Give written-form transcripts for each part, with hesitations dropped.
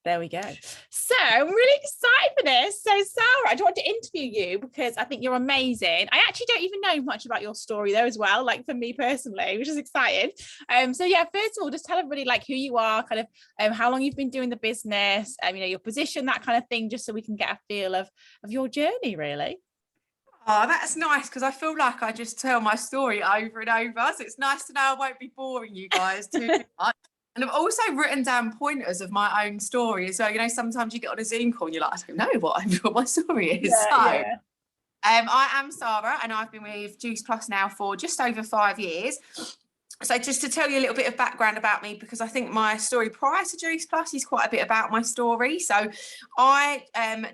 There we go. So I'm really excited for this. So Sara, I just want to interview you because I think you're amazing. I actually don't even know much about your story though as well, like for me personally, which is exciting. So yeah, first of all, just tell everybody like who you are, kind of how long you've been doing the business, your position, that kind of thing, just so we can get a feel of your journey really. Oh, that's nice because I feel like I just tell my story over and over. So it's nice to know I won't be boring you guys too much. And I've also written down pointers of my own story as well. Sometimes you get on a Zoom call and you're like, I don't know what my story is. Yeah. I am Sara and I've been with Juice Plus now for just over 5 years. So just to tell you a little bit of background about me, because I think my story prior to Juice Plus is quite a bit about my story. So I,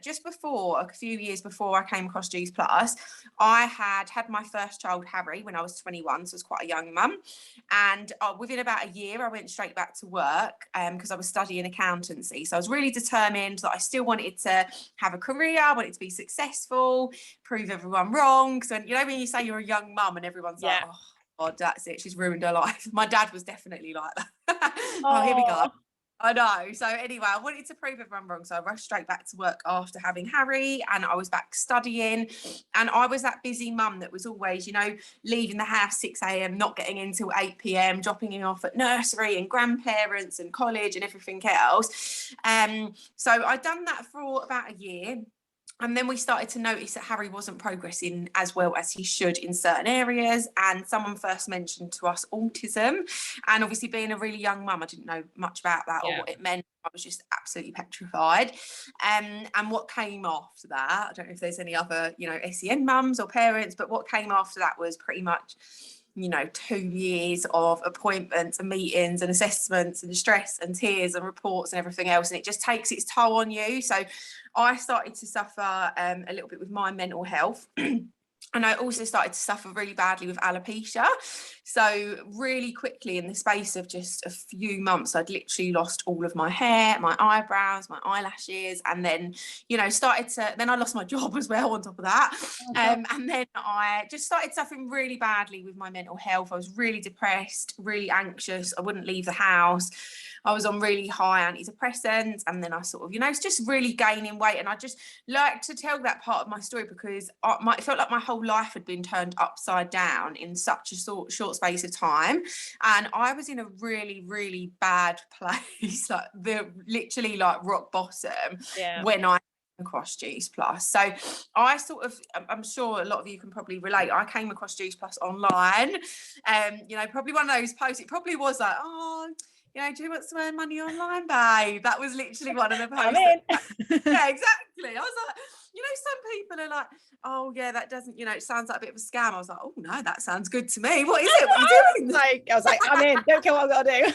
just before, a few years before I came across Juice Plus, I had my first child, Harry, when I was 21, so I was quite a young mum. And within about a year, I went straight back to work because I was studying accountancy. So I was really determined that I still wanted to have a career, I wanted to be successful, prove everyone wrong. So, when you say you're a young mum and everyone's like, oh, God, that's it. She's ruined her life. My dad was definitely like that. Oh, here we go. I know. So anyway, I wanted to prove everyone wrong. So I rushed straight back to work after having Harry and I was back studying. And I was that busy mum that was always, leaving the house 6 a.m, not getting in till 8 p.m, dropping him off at nursery and grandparents and college and everything else. So I'd done that for about a year. And then we started to notice that Harry wasn't progressing as well as he should in certain areas. And someone first mentioned to us autism. And obviously being a really young mum, I didn't know much about that or what it meant. I was just absolutely petrified. And what came after that, I don't know if there's any other, SEN mums or parents, but what came after that was pretty much 2 years of appointments and meetings and assessments and stress and tears and reports and everything else. And it just takes its toll on you. So I started to suffer a little bit with my mental health. And I also started to suffer really badly with alopecia. So really quickly in the space of just a few months, I'd literally lost all of my hair, my eyebrows, my eyelashes. And then, then I lost my job as well on top of that. And then I just started suffering really badly with my mental health. I was really depressed, really anxious. I wouldn't leave the house. I was on really high antidepressants. And then I sort of, it's just really gaining weight. And I just like to tell that part of my story because it felt like my whole life had been turned upside down in such a short space of time. And I was in a really, really bad place, literally like rock bottom when I across Juice Plus. So I'm sure a lot of you can probably relate. I came across Juice Plus online. Probably one of those posts, it probably was like, do you want to earn money online, babe? That was literally one of the posts. Yeah, exactly. I was like, some people are like, oh yeah, that doesn't, it sounds like a bit of a scam. I was like, oh no, that sounds good to me. What is it? What are you doing? I was like, I'm in. Don't care what I've got to do.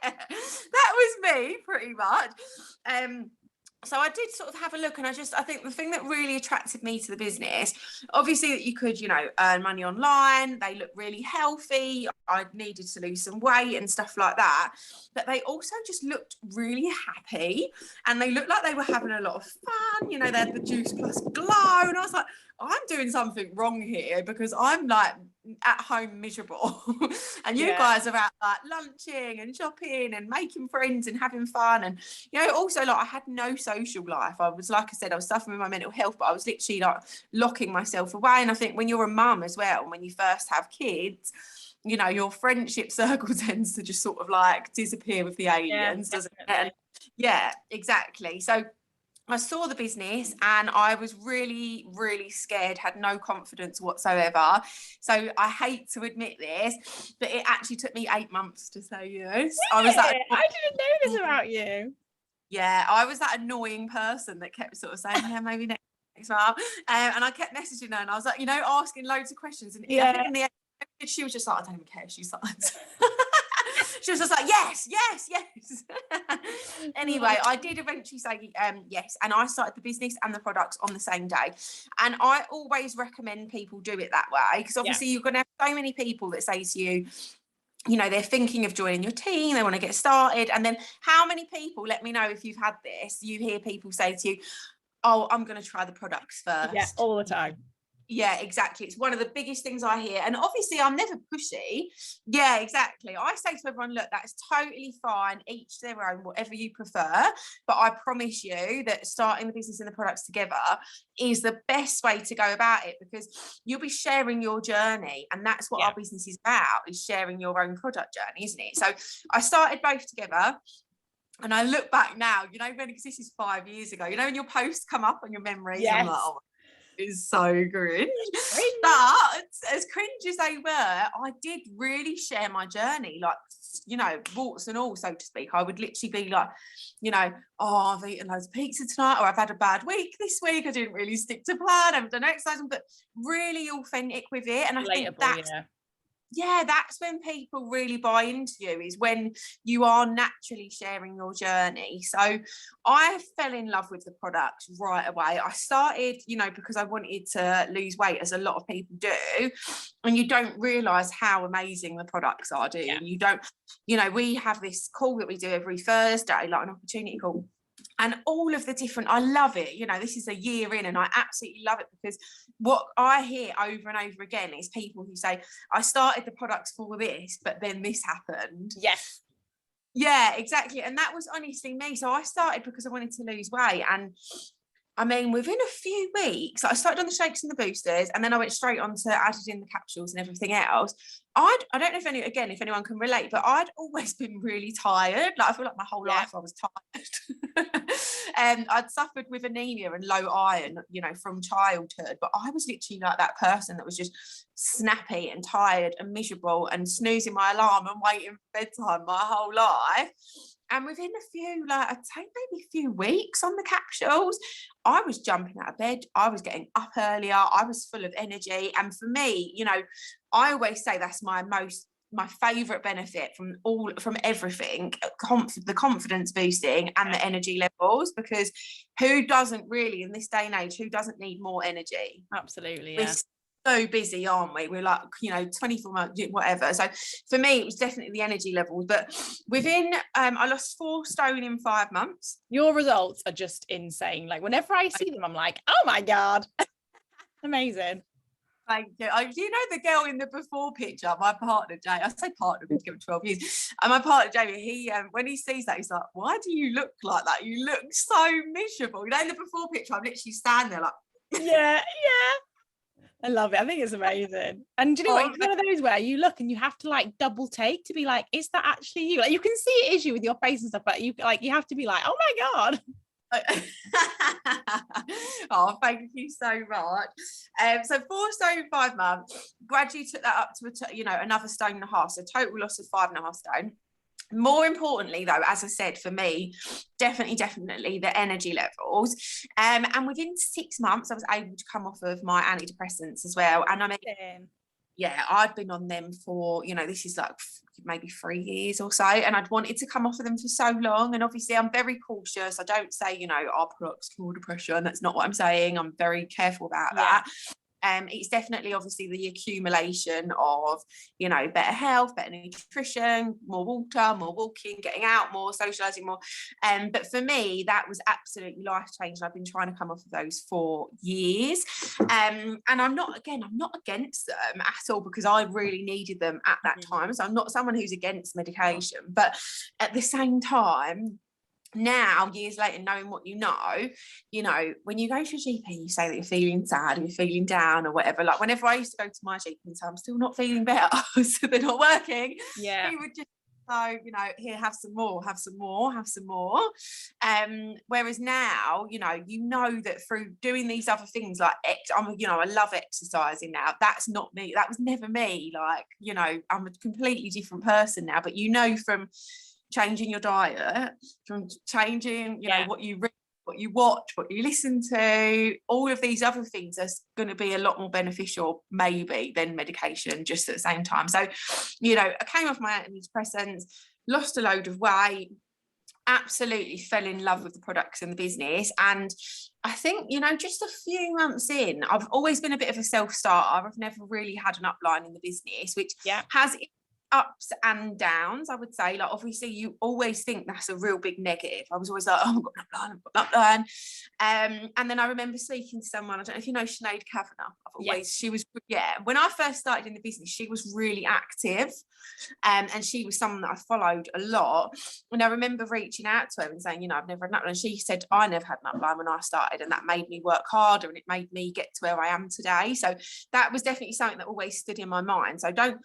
Yeah, that was me pretty much. So I did sort of have a look and I think the thing that really attracted me to the business, obviously that you could, earn money online, they look really healthy, I needed to lose some weight and stuff like that, but they also just looked really happy and they looked like they were having a lot of fun, they had the Juice Plus glow and I was like, I'm doing something wrong here because I'm like at home miserable and you guys are out like lunching and shopping and making friends and having fun and also like I had no social life. I was, like I said, I was suffering with my mental health, but I was literally like locking myself away. And I think when you're a mum as well, and when you first have kids, your friendship circle tends to just sort of like disappear with the aliens, doesn't it? And yeah, exactly. So I saw the business and I was really, really scared, had no confidence whatsoever. So I hate to admit this, but it actually took me 8 months to say yes. I didn't know this about you. Yeah, I was that annoying person that kept sort of saying, yeah, maybe next month. And I kept messaging her and I was like, asking loads of questions. And I think in the end, she was just like, I don't even care. She's like, she was just like, yes. Anyway, I did eventually say yes. And I started the business and the products on the same day. And I always recommend people do it that way because obviously you're going to have so many people that say to you, they're thinking of joining your team, they want to get started. And then how many people, let me know if you've had this, you hear people say to you, oh, I'm going to try the products first. Yeah, all the time. Yeah, exactly. It's one of the biggest things I hear. And obviously, I'm never pushy. Yeah, exactly. I say to everyone, look, that's totally fine. Each their own, whatever you prefer. But I promise you that starting the business and the products together is the best way to go about it, because you'll be sharing your journey. And that's what our business is about, is sharing your own product journey, isn't it? So I started both together. And I look back now, you know, because this is 5 years ago, you know, when your posts come up on your memories, I'm like, oh, is so cringe. But as cringe as they were, I did really share my journey, like, you know, warts and all, so to speak. I would literally be like, you know, oh, I've eaten loads of pizza tonight, or I've had a bad week this week, I didn't really stick to plan, I haven't done exercise, but really authentic with it. And I think that's that's when people really buy into you, is when you are naturally sharing your journey. So I fell in love with the product right away. I started, you know, because I wanted to lose weight, as a lot of people do, and you don't realize how amazing the products are, do you? You don't, you know, we have this call that we do every Thursday, like an opportunity call. And all of the different, I love it. You know, this is a year in and I absolutely love it, because what I hear over and over again is people who say, I started the products for this, but then this happened. Yes. Yeah, exactly. And that was honestly me. So I started because I wanted to lose weight. And I mean, within a few weeks, I started on the shakes and the boosters, and then I went straight on to added in the capsules and everything else. I don't know if anyone can relate, but I'd always been really tired. Like, I feel like my whole life I was tired. And I'd suffered with anemia and low iron, you know, from childhood. But I was literally like that person that was just snappy and tired and miserable and snoozing my alarm and waiting for bedtime my whole life. And within a few, like, I'd say maybe a few weeks on the capsules, I was jumping out of bed. I was getting up earlier. I was full of energy. And for me, you know, I always say that's my favorite benefit from everything, the confidence boosting and the energy levels, because who doesn't really, in this day and age, who doesn't need more energy? Absolutely. We're so busy, aren't we? We're like, you know, 24 months, whatever. So for me, it was definitely the energy levels. But within, I lost 4 stone in 5 months. Your results are just insane. Like, whenever I see them, I'm like, oh my God. Amazing. Thank you. You know, the girl in the before picture, my partner, Jay, I say partner, we've been together 12 years. And my partner, Jamie, he, when he sees that, he's like, why do you look like that? You look so miserable. You know, in the before picture, I'm literally standing there like. Yeah. I love it. I think it's amazing. And do you know what? It's one of those where you look and you have to like double take to be like, is that actually you? Like, you can see it is you with your face and stuff, but you have to be like, oh my God. Oh, thank you so much. So 4 stone 5 months, gradually took that up to another 1.5 stone, so total loss of 5.5 stone. More importantly, though, as I said, for me, definitely the energy levels. And within 6 months, I was able to come off of my antidepressants as well. And I mean, I'd been on them for, you know, this is like maybe 3 years or so, and I'd wanted to come off of them for so long. And obviously I'm very cautious. I don't say, you know, our products cure depression. That's not what I'm saying. I'm very careful about that. It's definitely obviously the accumulation of, you know, better health, better nutrition, more water, more walking, getting out more, socializing more. But for me, that was absolutely life changing. I've been trying to come off of those for years. And I'm not against them at all, because I really needed them at that time. So I'm not someone who's against medication, but at the same time, now, years later, knowing what you know, when you go to a GP, you say that you're feeling sad or you're feeling down or whatever. Like, whenever I used to go to my GP and say I'm still not feeling better, so they're not working, he would just go, you know, here, have some more. Whereas now, you know that through doing these other things, like I love exercising now. That's not me. That was never me. Like, you know, I'm a completely different person now. But you know, from changing your diet, from changing, you know, what you read, what you watch, what you listen to, all of these other things are going to be a lot more beneficial maybe than medication just at the same time. So, you know, I came off my antidepressants, lost a load of weight, absolutely fell in love with the products and the business. And I think, you know, just a few months in, I've always been a bit of a self-starter. I've never really had an upline in the business, which has ups and downs, I would say. Like, obviously you always think that's a real big negative. I was always like, oh, I've got an upline. And then I remember speaking to someone, I don't know if you know Sinead Kavanagh. She was, when I first started in the business, she was really active, and she was someone that I followed a lot. And I remember reaching out to her and saying, I've never had an upline. And she said, I never had an upline when I started, and that made me work harder, and it made me get to where I am today. So that was definitely something that always stood in my mind. So don't,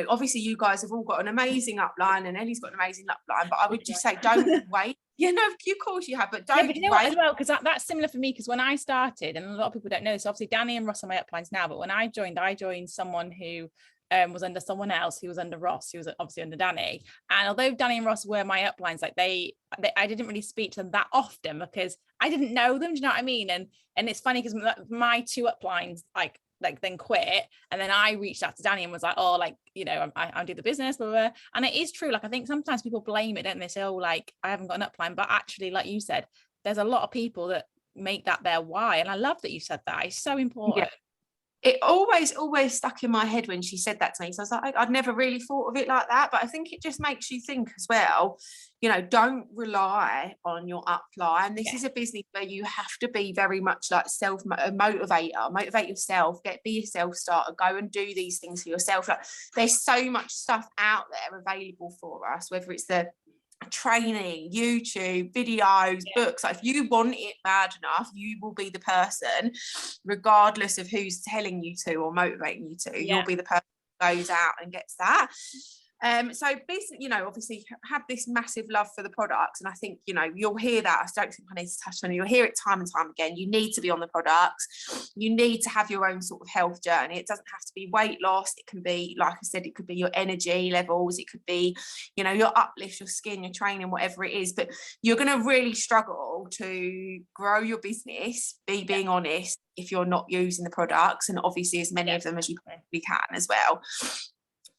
obviously you guys have all got an amazing upline, and Ellie's got an amazing upline, but I would just say, don't wait. Yeah, no, of course you have, but don't but you know wait. what as well, because that's similar for me, because when I started, and a lot of people don't know this, obviously Danny and Ross are my uplines now, but when I joined someone who was under someone else who was under Ross, who was obviously under Danny. And although Danny and Ross were my uplines, like they I didn't really speak to them that often because I didn't know them. Do you know what I mean? And it's funny because my two uplines like then quit, and then I reached out to Danny and was like, oh, like, I do the business, blah, blah, blah. And it is true. Like, I think sometimes people blame it, don't they? Say, oh, like, I haven't got an upline, but actually, like you said, there's a lot of people that make that their why. And I love that you said that. It's so important. Yeah. It always stuck in my head when she said that to me. So I was like, I'd never really thought of it like that. But I think it just makes you think as well, don't rely on your upline. This is a business where you have to be very much like motivate yourself, be your self-starter, go and do these things for yourself. Like, there's so much stuff out there available for us, whether it's the training, YouTube, videos, books. Like, if you want it bad enough, you will be the person, regardless of who's telling you to or motivating you to. You'll be the person who goes out and gets that. So basically, obviously have this massive love for the products, and I think you'll hear that. I don't think I need to touch on it. You'll hear it time and time again. You need to be on the products. You need to have your own sort of health journey. It doesn't have to be weight loss. It can be, like I said, it could be your energy levels. It could be, your uplift, your skin, your training, whatever it is. But you're going to really struggle to grow your business, being honest, if you're not using the products, and obviously as many of them as you probably can as well.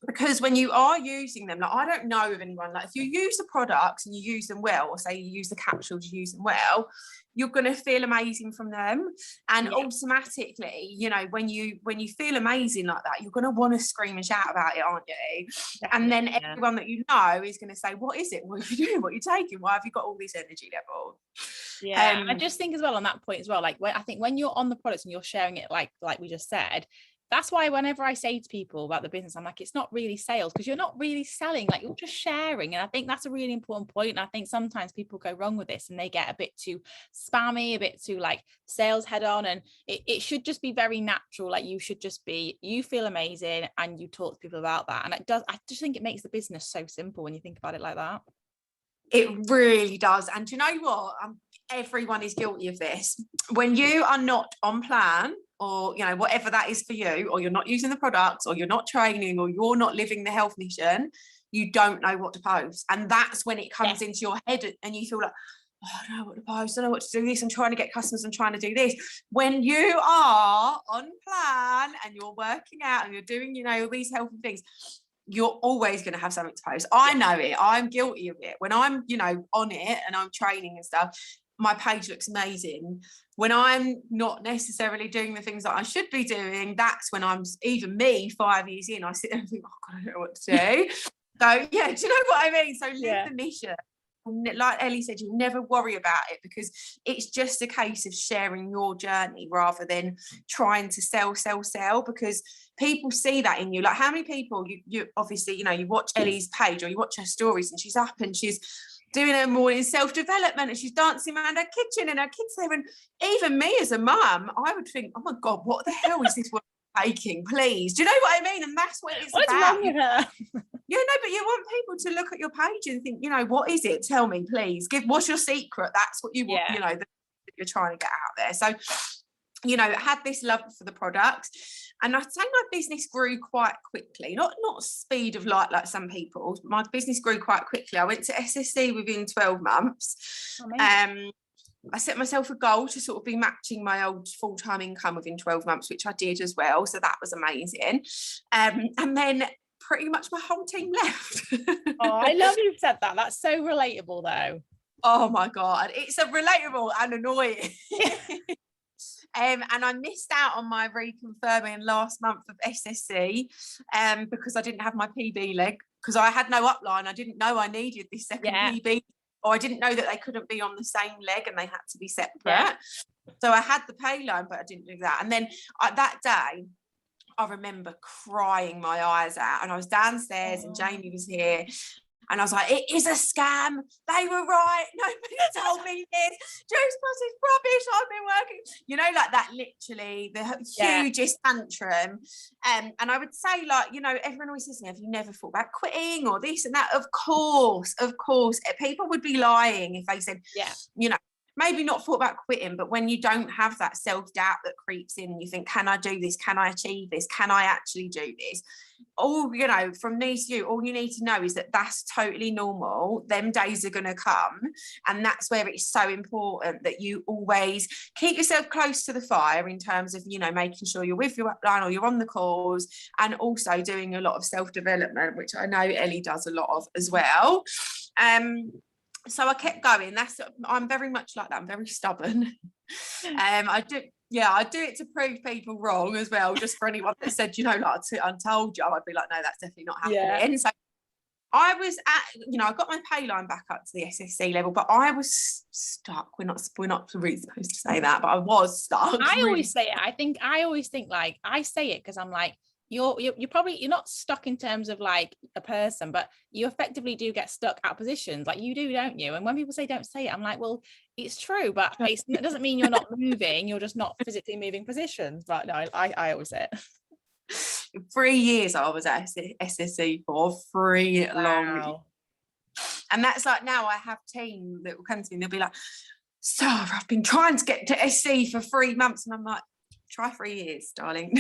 Because when you are using them, like, I don't know of anyone, like, if you use the products and you use them well, or say you use the capsules, you use them well, you're going to feel amazing from them. And automatically, when you feel amazing like that, you're going to want to scream and shout about it, aren't you? And then everyone that you know is going to say, what is it? What are you doing? What are you taking? Why have you got all this energy level? I just think as well on that point as well, like, I think when you're on the products and you're sharing it, like we just said, that's why whenever I say to people about the business, I'm like, it's not really sales, because you're not really selling, like, you're just sharing. And I think that's a really important point. And I think sometimes people go wrong with this and they get a bit too spammy, a bit too like sales head on. And it should just be very natural. Like, you feel amazing and you talk to people about that. And I just think it makes the business so simple when you think about it like that. It really does. And do you know what? Everyone is guilty of this. When you are not on plan, or whatever that is for you, or you're not using the products, or you're not training, or you're not living the health mission, you don't know what to post. And that's when it comes into your head and you feel like, oh, I don't know what to post, I don't know what to do this, I'm trying to get customers, I'm trying to do this. When you are on plan and you're working out and you're doing all these healthy things, you're always going to have something to post. I know it. I'm guilty of it. When I'm on it and I'm training and stuff, my page looks amazing. When I'm not necessarily doing the things that I should be doing, that's when I'm, even me 5 years in, I sit there and think, oh God, I don't know what to do. So yeah, do you know what I mean? So live the mission. Like Ellie said, you never worry about it, because it's just a case of sharing your journey rather than trying to sell, because people see that in you. Like, how many people you obviously, you watch Ellie's page or you watch her stories and she's up and she's doing her morning self-development and she's dancing around her kitchen and her kids there. And even me as a mum, I would think, oh my God, what the hell is this woman taking, please? Do you know what I mean? And that's what it's What's about. Wrong with her? But you want people to look at your page and think, what is it? Tell me, please. What's your secret? That's what you want, that you're trying to get out there. So, had this love for the product. And I'd say my business grew quite quickly, not speed of light like some people. My business grew quite quickly. I went to SSC within 12 months. I set myself a goal to sort of be matching my old full-time income within 12 months, which I did as well. So that was amazing. And then pretty much my whole team left. Oh, I love you said that. That's so relatable though. Oh my God. It's a relatable and annoying. And I missed out on my reconfirming last month of SSC because I didn't have my PB leg because I had no upline. I didn't know I needed this second PB, or I didn't know that they couldn't be on the same leg and they had to be separate. So I had the pay line, but I didn't do that. And then that day, I remember crying my eyes out, and I was downstairs and Jamie was here. And I was like, it is a scam. They were right. Nobody told me this. Juice Plus is rubbish. I've been working. You know, like that, literally the hugest tantrum. And I would say, like, you know, everyone always says to me, have you never thought about quitting or this and that? Of course. People would be lying if they said, you know, maybe not thought about quitting, but when you don't have that self-doubt that creeps in, you think, can I do this? Can I achieve this? Can I actually do this? All, you know, from me to you, all you need to know is that that's totally normal. Them days are going to come. And that's where it's so important that you always keep yourself close to the fire in terms of, you know, making sure you're with your upline or you're on the calls, and also doing a lot of self-development, which I know Ellie does a lot of as well. So I kept going. I'm very much like that. I'm very stubborn. I do it to prove people wrong as well. Just for anyone that said, you know, like I told you, I'd be like, no, that's definitely not happening. So I was at, you know, I got my pay line back up to the SSC level, but I was stuck. We're not really supposed to say that, but I was stuck. I always say it. I always think, like, I say it because I'm like, you're not stuck in terms of like a person, but you effectively do get stuck at positions, like you do, don't you? And when people say don't say it, I'm like, well, it's true, but it doesn't mean you're not moving, you're just not physically moving positions. But no, I always say it. 3 years I was at SSC for 3 long years. And that's like, now I have team that will come to me and they'll be like, Sara, I've been trying to get to SC for 3 months, and I'm like, try 3 years, darling.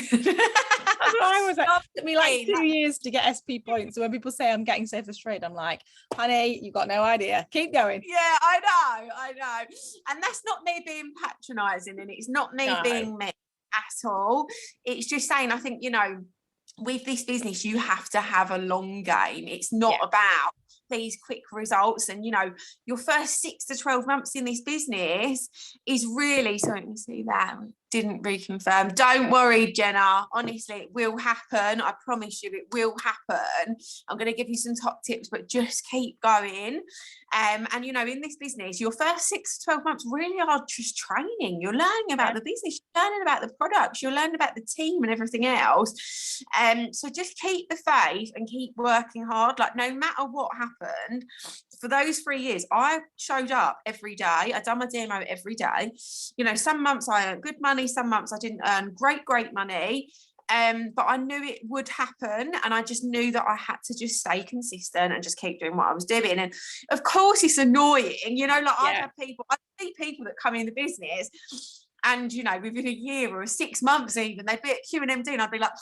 I was like, it took me like 2 years to get SP points. So when people say I'm getting safer straight, I'm like, honey, you've got no idea. Keep going. Yeah, I know. And that's not me being patronising, and it's not me being me at all. It's just saying, I think, you know, with this business, you have to have a long game. It's not about these quick results. And, you know, your first 6 to 12 months in this business is really, so let me see that. Didn't reconfirm. Don't worry, Jenna. Honestly, it will happen. I promise you, it will happen. I'm going to give you some top tips, but just keep going. And, you know, in this business, your first 6 to 12 months really are just training. You're learning about the business, you're learning about the products, you're learning about the team and everything else. So just keep the faith and keep working hard. Like, no matter what happened, for those 3 years, I showed up every day. I done my demo every day. You know, some months I earned good money, some months I didn't earn great money. But I knew it would happen, and I just knew that I had to just stay consistent and just keep doing what I was doing. And of course, it's annoying, you know, like I see people that come in the business, and you know, within a year or 6 months even, they'd be at QMD, and I'd be like,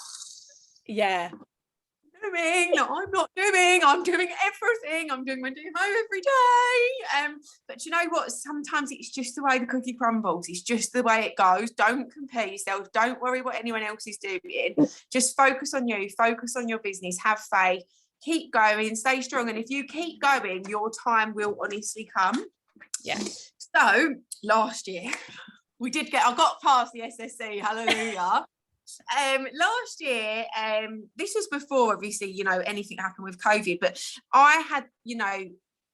I'm doing everything. I'm doing my demo every day. But you know what? Sometimes it's just the way the cookie crumbles. It's just the way it goes. Don't compare yourself. Don't worry what anyone else is doing. Just focus on you. Focus on your business. Have faith. Keep going. Stay strong. And if you keep going, your time will honestly come. Yeah. So last year, I got past the SSC. Hallelujah. Last year, this was before obviously, you know, anything happened with COVID, but I had, you know,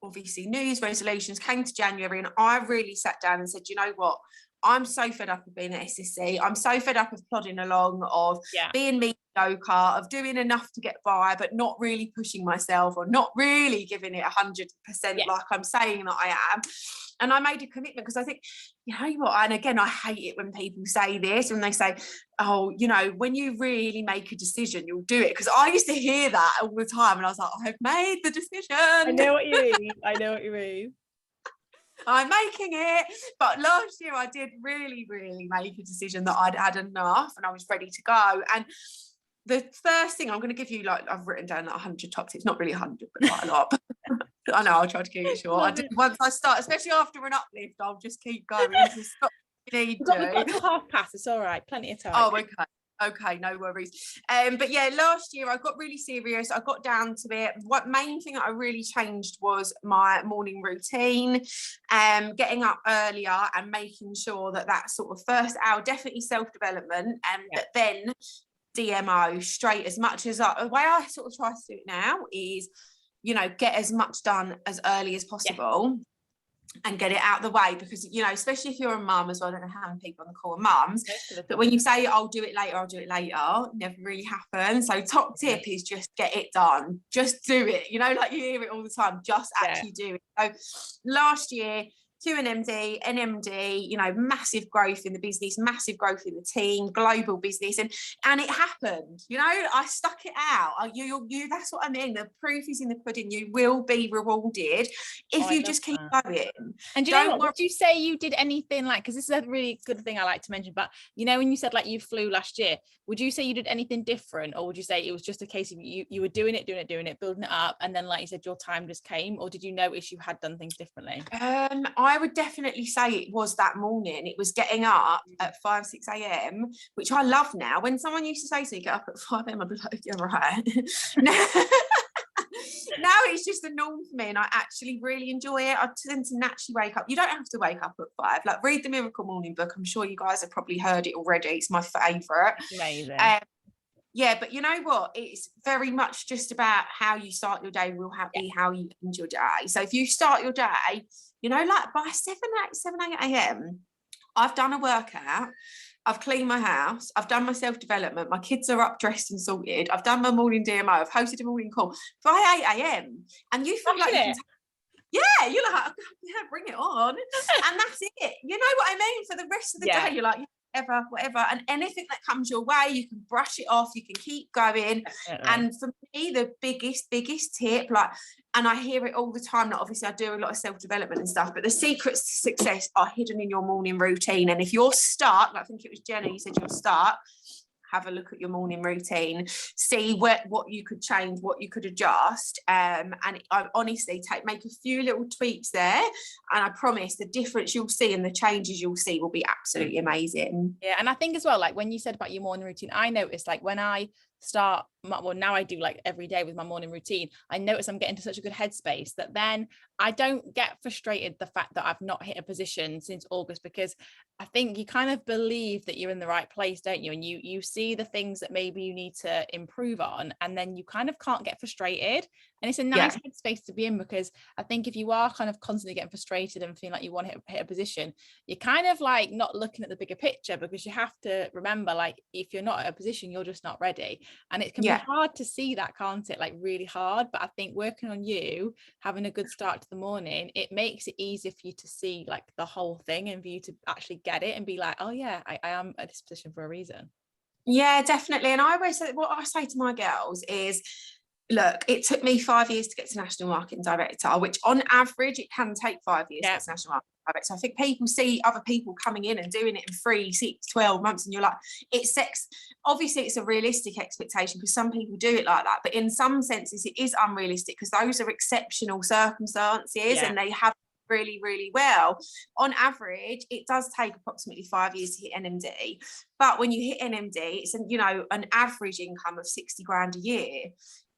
obviously New Year's resolutions came to January, and I really sat down and said, you know what, I'm so fed up of being at SSC. I'm so fed up of plodding along, of being mediocre, of doing enough to get by, but not really pushing myself, or not really giving it 100% like I'm saying that I am. And I made a commitment, because I think, you know what, and again, I hate it when people say this, when they say, oh, you know, when you really make a decision, you'll do it. Because I used to hear that all the time, and I was like, I've made the decision. I know what you mean. I'm making it. But last year I did really make a decision that I'd had enough, and I was ready to go. And the first thing I'm going to give you, like, I've written down like 100 top tips, not really 100, but quite a lot. I know, I'll try to keep it short. I did, once I start, especially after an uplift, I'll just keep going. Just stop. We've got to half past. It's all right, plenty of time. Oh, okay, no worries. But yeah, last year I got really serious. I got down to it. What main thing that I really changed was my morning routine, getting up earlier and making sure that sort of first hour, definitely self-development, but then DMO straight. As much as the way I sort of try to do it now is, you know, get as much done as early as possible. And get it out of the way, because, you know, especially if you're a mum as well, I don't know how many people on the call are mums, but when you say I'll do it later, never really happens. So top tip is just get it done, just do it, you know, like you hear it all the time, just actually do it. So last year, QNMD, NMD, you know, massive growth in the business, massive growth in the team, global business, and it happened. You know, I stuck it out. You that's what I mean. The proof is in the pudding. You will be rewarded if you just keep going. And do you know what? Would you say you did anything like, because this is a really good thing I like to mention, but you know, when you said like you flew last year, would you say you did anything different, or would you say it was just a case of you were doing it, building it up, and then like you said, your time just came, or did you notice you had done things differently? I would definitely say it was that morning. It was getting up at 5, 6 a.m, which I love now. When someone used to say to me, get up at 5 a.m, I'd be like, yeah, right. Now it's just the norm for me, and I actually really enjoy it. I tend to naturally wake up. You don't have to wake up at 5. Like, read the Miracle Morning book. I'm sure you guys have probably heard it already. It's my favourite. Amazing. Yeah, but you know what? It's very much just about how you start your day will be how you end your day. So if you start your day, you know, like by 7, 8 a.m, I've done a workout, I've cleaned my house, I've done my self-development, my kids are up, dressed and sorted, I've done my morning DMO, I've hosted a morning call by 8 a.m. And you feel like you can yeah, you're like, yeah, bring it on. And that's it. You know what I mean? For the rest of the day, you're like, whatever. And anything that comes your way, you can brush it off, you can keep going. And for me, the biggest tip, like, and I hear it all the time, that obviously I do a lot of self-development and stuff, but the secrets to success are hidden in your morning routine. And if you're stuck, like I think it was Jenna, you said you're stuck, have a look at your morning routine, see what you could change, what you could adjust, and I honestly make a few little tweaks there, and I promise the difference you'll see and the changes you'll see will be absolutely amazing. Yeah, and I think as well, like when you said about your morning routine, I noticed like when I start now I do like every day with my morning routine, I notice I'm getting to such a good headspace that then I don't get frustrated the fact that I've not hit a position since August, because I think you kind of believe that you're in the right place, don't you? And you see the things that maybe you need to improve on, and then you kind of can't get frustrated. And it's a nice headspace to be in, because I think if you are kind of constantly getting frustrated and feeling like you want to hit a position, you're kind of like not looking at the bigger picture, because you have to remember, like, if you're not at a position, you're just not ready. And it can be hard to see that, can't it? Like really hard. But I think working on you, having a good start to the morning, it makes it easier for you to see like the whole thing, and for you to actually get it and be like, oh yeah, I am at this position for a reason. Yeah, definitely. And I always say, what I say to my girls is, look, it took me 5 years to get to National Marketing Director, which on average it can take 5 years to get to National Marketing Director. So I think people see other people coming in and doing it in 3, 6, 12 months, and you're like, obviously it's a realistic expectation, because some people do it like that, but in some senses it is unrealistic, because those are exceptional circumstances and they have really, really well. On average, it does take approximately 5 years to hit NMD, but when you hit NMD, it's an average income of 60 grand a year.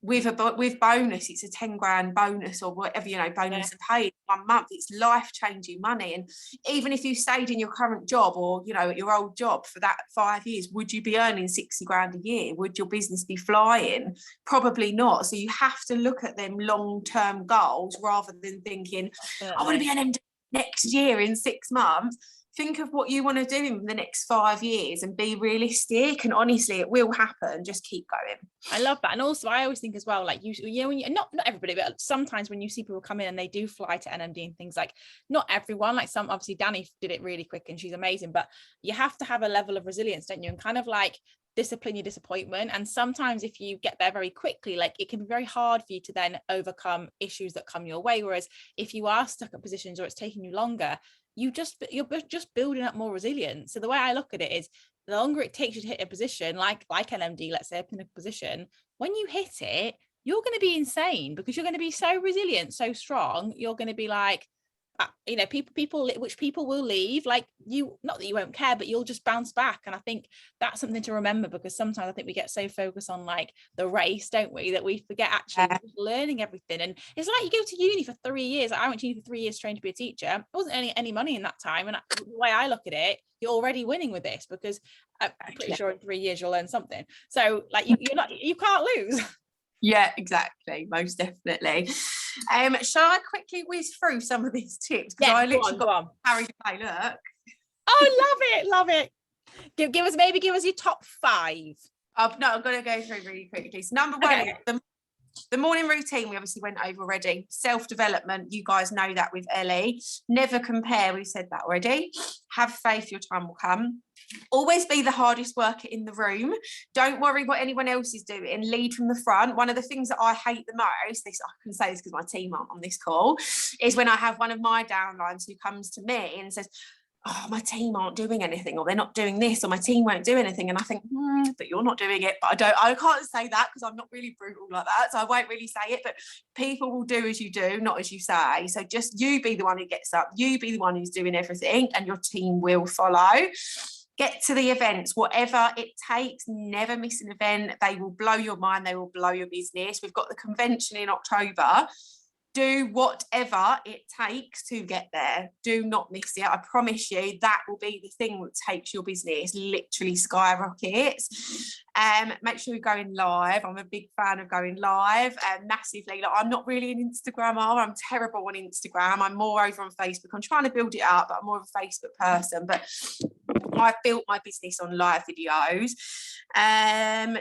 With bonus, it's a 10 grand bonus, or whatever, bonus and paid 1 month. It's life-changing money. And even if you stayed in your current job, or at your old job for that 5 years, would you be earning 60 grand a year? Would your business be flying? Probably not. So you have to look at them long-term goals, rather than thinking, I want to be an MD next year in 6 months. Think of what you want to do in the next 5 years and be realistic. And honestly, it will happen. Just keep going. I love that. And also, I always think as well, like when you not everybody, but sometimes when you see people come in and they do fly to NMD and things, like not everyone, like some, obviously Danny did it really quick and she's amazing, but you have to have a level of resilience, don't you? And kind of like discipline your disappointment. And sometimes if you get there very quickly, like it can be very hard for you to then overcome issues that come your way. Whereas if you are stuck at positions or it's taking you longer, you're just building up more resilience. So the way I look at it is, the longer it takes you to hit a position, like NMD, let's say a pinnacle position, when you hit it, you're going to be insane, because you're going to be so resilient, so strong. You're going to be like, people will leave, like you, not that you won't care, but you'll just bounce back. And I think that's something to remember, because sometimes I think we get so focused on like the race, don't we, that we forget actually learning everything. And it's like you go to uni for 3 years. I went to uni for 3 years trained to be a teacher. There wasn't any money in that time, and the way I look at it, you're already winning with this, because I'm pretty sure in 3 years you'll learn something. So like you can't lose. Yeah, exactly, most definitely. Shall I quickly whiz through some of these tips? Because I literally got carried away. Look. Oh, love it. Give us your top 5. No, I'm going to go through really quickly. So number one, okay. The morning routine, we obviously went over already. Self-development, you guys know that with Ellie. Never compare, we've said that already. Have faith, your time will come. Always be the hardest worker in the room. Don't worry what anyone else is doing. Lead from the front. One of the things that I hate the most, this I can say this because my team aren't on this call, is when I have one of my downlines who comes to me and says, oh, my team aren't doing anything, or they're not doing this, or my team won't do anything. And I think, but you're not doing it. But I can't say that because I'm not really brutal like that. So I won't really say it, but people will do as you do, not as you say. So just you be the one who gets up, you be the one who's doing everything, and your team will follow. Get to the events, whatever it takes. Never miss an event. They will blow your mind. They will blow your business. We've got the convention in October. Do whatever it takes to get there. Do not miss it. I promise you that will be the thing that takes your business literally skyrockets. Make sure you're going live. I'm a big fan of going live massively. Like, I'm not really an Instagrammer. I'm terrible on Instagram. I'm more over on Facebook. I'm trying to build it up, but I'm more of a Facebook person. But I've built my business on live videos. I'm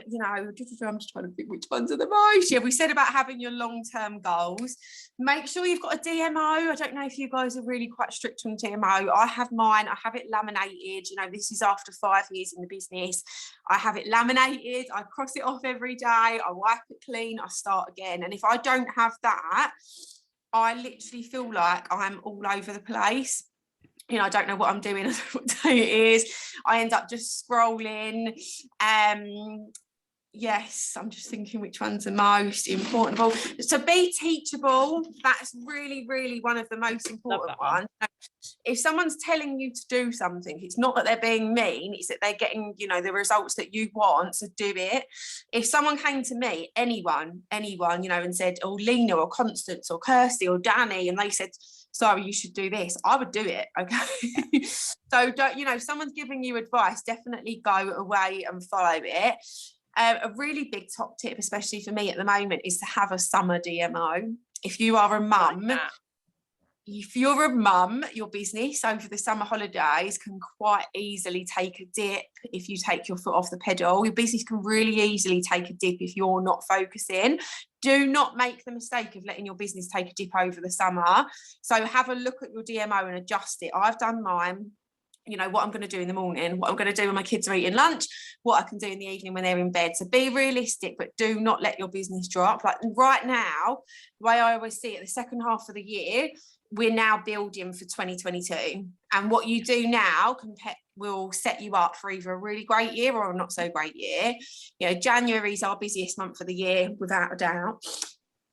just trying to think which ones are the most. Yeah, we said about having your long-term goals. Make sure you've got a DMO. I don't know if you guys are really quite strict on DMO. I have mine. I have it laminated. This is after 5 years in the business. I have it laminated. I cross it off every day. I wipe it clean. I start again. And if I don't have that, I literally feel like I'm all over the place. I don't know what I'm doing. I don't know what day it is. I end up just scrolling. Yes, I'm just thinking which one's the most important. So be teachable. That's really, really one of the most important ones. If someone's telling you to do something, it's not that they're being mean, it's that they're getting, the results that you want, so do it. If someone came to me, anyone, and said, oh, Lena or Constance or Kirsty or Danny, and they said, Sara, you should do this, I would do it. Okay. So don't, if someone's giving you advice, definitely go away and follow it. A really big top tip, especially for me at the moment, is to have a summer DMO. If you are a mum, your business over the summer holidays can quite easily take a dip if you take your foot off the pedal. Your business can really easily take a dip if you're not focusing. Do not make the mistake of letting your business take a dip over the summer. So have a look at your DMO and adjust it. I've done mine. What I'm going to do in the morning, what I'm going to do when my kids are eating lunch, what I can do in the evening when they're in bed. So be realistic, but do not let your business drop. Like right now, the way I always see it, the second half of the year, we're now building for 2022. And what you do now will set you up for either a really great year or a not so great year. January is our busiest month of the year, without a doubt.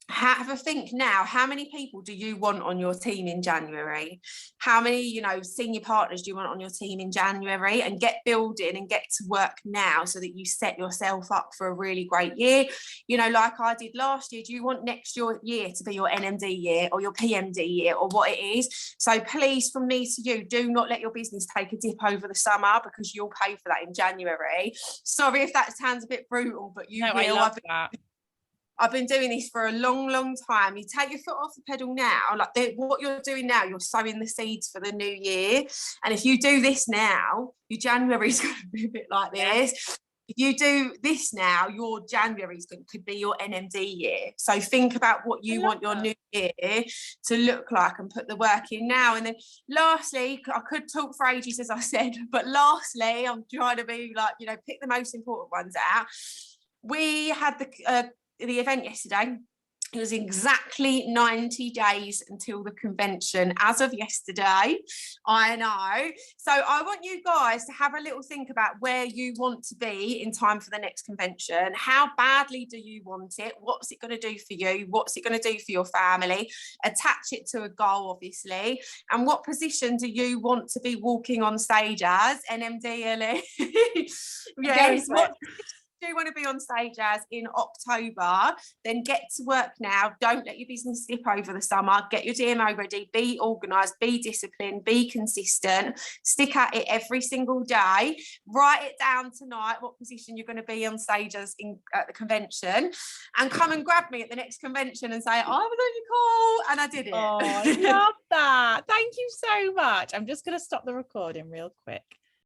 Have a think now, how many people do you want on your team in January? How many, senior partners do you want on your team in January? And get building and get to work now so that you set yourself up for a really great year. Like I did last year, do you want next year to be your NMD year or your PMD year or what it is? So please, from me to you, do not let your business take a dip over the summer, because you'll pay for that in January. Sorry if that sounds a bit brutal, but you will. I love that. I've been doing this for a long, long time. You take your foot off the pedal now, what you're doing now, you're sowing the seeds for the new year. And if you do this now, your January is going to be a bit like this. If you do this now, your January could be your NMD year. So think about what you want your new year to look like and put the work in now. And then lastly, I could talk for ages, as I said, but lastly, I'm trying to be pick the most important ones out. We had the event yesterday. It was exactly 90 days until the convention as of yesterday. I know. So I want you guys to have a little think about where you want to be in time for the next convention. How badly do you want it? What's it going to do for you? What's it going to do for your family? Attach it to a goal, obviously. And what position do you want to be walking on stage as? NMD, Ellie? Yes. do want to be on stage as in October, then get to work now. Don't let your business slip over the summer. Get your DMO ready, be organised, be disciplined, be consistent, stick at it every single day. Write it down tonight what position you're going to be on stage as at the convention, and come and grab me at the next convention and say, I was on your call and I did it. Oh, I love that. Thank you so much. I'm just going to stop the recording real quick.